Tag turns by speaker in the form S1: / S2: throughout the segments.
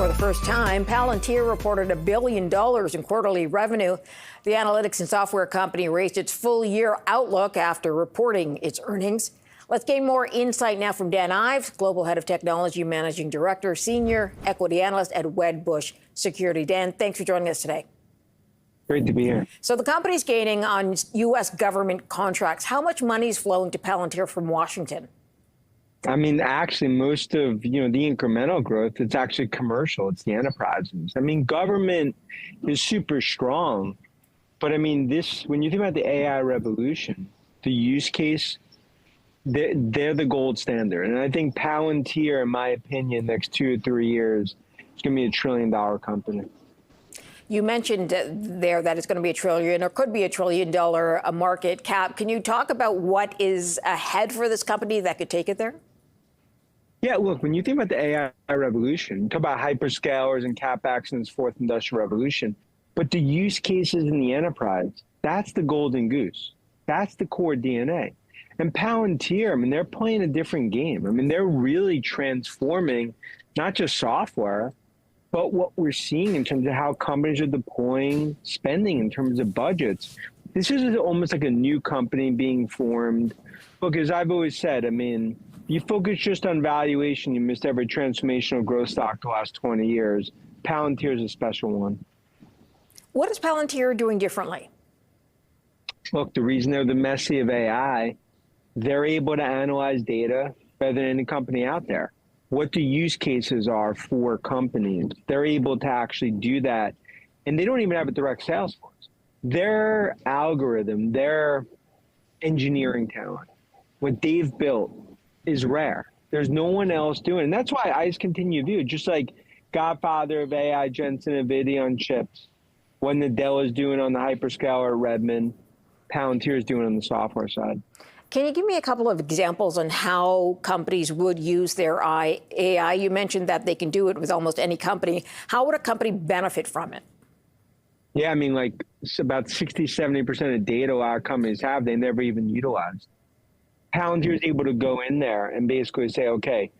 S1: For the first time, Palantir reported $1 billion in quarterly revenue. The analytics and software company raised its full-year outlook after reporting its earnings. Let's gain more insight now from Dan Ives, Global Head of Technology, Managing Director, Senior Equity Analyst at Wedbush Securities. Dan, thanks for joining us today.
S2: Great to be here.
S1: So the company's gaining on U.S. government contracts. How much money is flowing to Palantir from Washington?
S2: I mean, actually, most of, the incremental growth, it's actually commercial. It's the enterprises. I mean, government is super strong. But I mean, when you think about the AI revolution, the use case, they're the gold standard. And I think Palantir, in my opinion, next 2 or 3 years, is going to be $1 trillion company.
S1: You mentioned there that it's going to be $1 trillion or could be $1 trillion market cap. Can you talk about what is ahead for this company that could take it there?
S2: Yeah, look, when you think about the AI revolution, you talk about hyperscalers and CapEx and this fourth industrial revolution, but the use cases in the enterprise, that's the golden goose. That's the core DNA. And Palantir, I mean, they're playing a different game. I mean, they're really transforming not just software, but what we're seeing in terms of how companies are deploying spending in terms of budgets. This is almost like a new company being formed. Look, as I've always said, I mean, you focus just on valuation, you missed every transformational growth stock the last 20 years. Palantir is a special one.
S1: What is Palantir doing differently?
S2: Look, the reason they're the Messi of AI, they're able to analyze data better than any company out there. What the use cases are for companies, they're able to actually do that. And they don't even have a direct sales force. Their algorithm, their engineering talent, what they've built is rare. There's no one else doing it. And that's why Ives continue to view it, just like godfather of AI, Jensen, NVIDIA on chips, what Nadella is doing on the hyperscaler, Redmond, Palantir is doing on the software side.
S1: Can you give me a couple of examples on how companies would use their AI? You mentioned that they can do it with almost any company. How would a company benefit from it?
S2: Yeah, I mean, like it's about 60, 70% of data a lot of companies have, they never even utilized. Palantir is able to go in there and basically say, okay,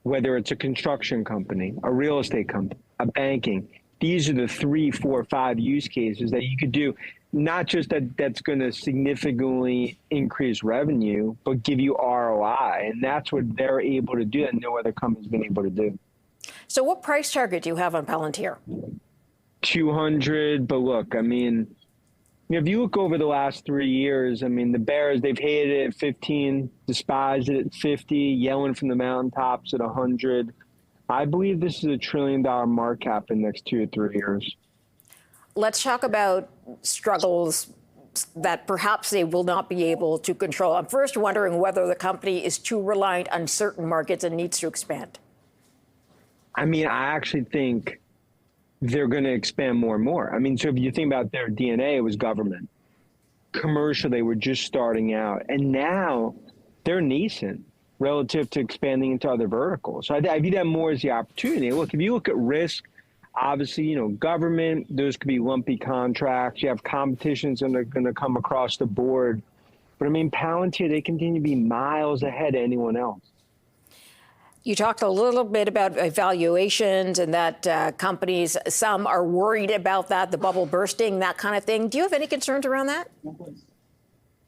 S2: whether it's a construction company, a real estate company, a banking, these are the 3, 4, 5 use cases that you could do. Not just that's going to significantly increase revenue, but give you ROI. And that's what they're able to do that no other company's been able to do.
S1: So what price target do you have on Palantir?
S2: 200, but look, I mean, if you look over the last 3 years, I mean, the bears, they've hated it at 15, despised it at 50, yelling from the mountaintops at 100. I believe this is $1 trillion market cap in the next 2 or 3 years.
S1: Let's talk about struggles that perhaps they will not be able to control. I'm first wondering whether the company is too reliant on certain markets and needs to expand.
S2: I mean, I actually think they're going to expand more and more. I mean, so if you think about their DNA, it was government. Commercial, they were just starting out. And now they're nascent relative to expanding into other verticals. So I view that more as the opportunity. Look, if you look at risk, obviously, government, those could be lumpy contracts. You have competitions that are going to come across the board. But I mean, Palantir, they continue to be miles ahead of anyone else.
S1: You talked a little bit about valuations and that companies, some are worried about that, the bubble bursting, that kind of thing. Do you have any concerns around that?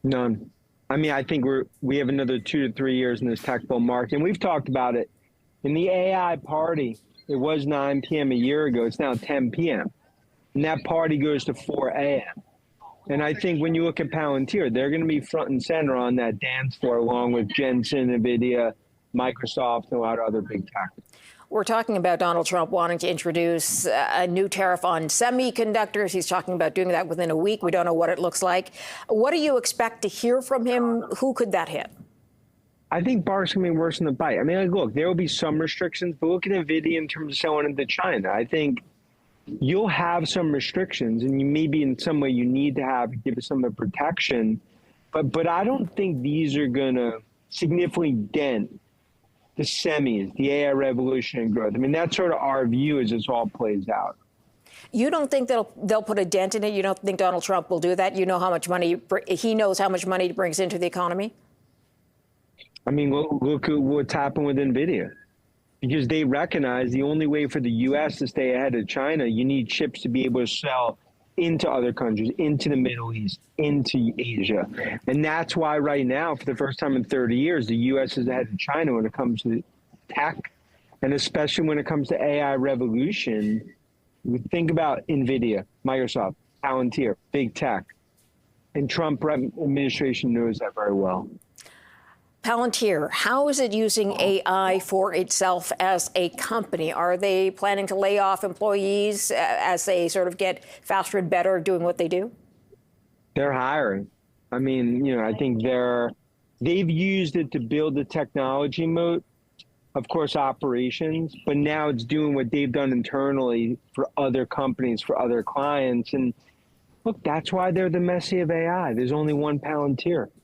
S2: None. I mean, I think we have another 2 to 3 years in this tech bull market. And we've talked about it. In the AI party, it was 9 p.m. a year ago. It's now 10 p.m. And that party goes to 4 a.m. And I think when you look at Palantir, they're going to be front and center on that dance floor along with Jensen, NVIDIA, Microsoft, and a lot of other big tech.
S1: We're talking about Donald Trump wanting to introduce a new tariff on semiconductors. He's talking about doing that within a week. We don't know what it looks like. What do you expect to hear from him? Who could that hit?
S2: I think bark's going to be worse than the bite. I mean, like, look, there will be some restrictions, but look at NVIDIA in terms of selling into China. I think you'll have some restrictions, and you maybe in some way you need to give some of the protection. But I don't think these are going to significantly dent the semis, the AI revolution and growth. I mean, that's sort of our view as this all plays out.
S1: You don't think they'll put a dent in it? You don't think Donald Trump will do that? You know how much money he knows how much money he brings into the economy?
S2: I mean, look at what's happened with NVIDIA. because they recognize the only way for the U.S. to stay ahead of China, you need chips to be able to sell into other countries, into the Middle East, into Asia. And that's why right now, for the first time in 30 years, the U.S. is ahead of China when it comes to tech, and especially when it comes to AI revolution. Think about NVIDIA, Microsoft, Palantir, big tech. And Trump administration knows that very well.
S1: Palantir, how is it using AI for itself as a company? Are they planning to lay off employees as they sort of get faster and better at doing what they do?
S2: They're hiring. I mean, I think they've used it to build the technology moat, of course, operations, but now it's doing what they've done internally for other companies, for other clients. And look, that's why they're the Messi of AI. There's only one Palantir.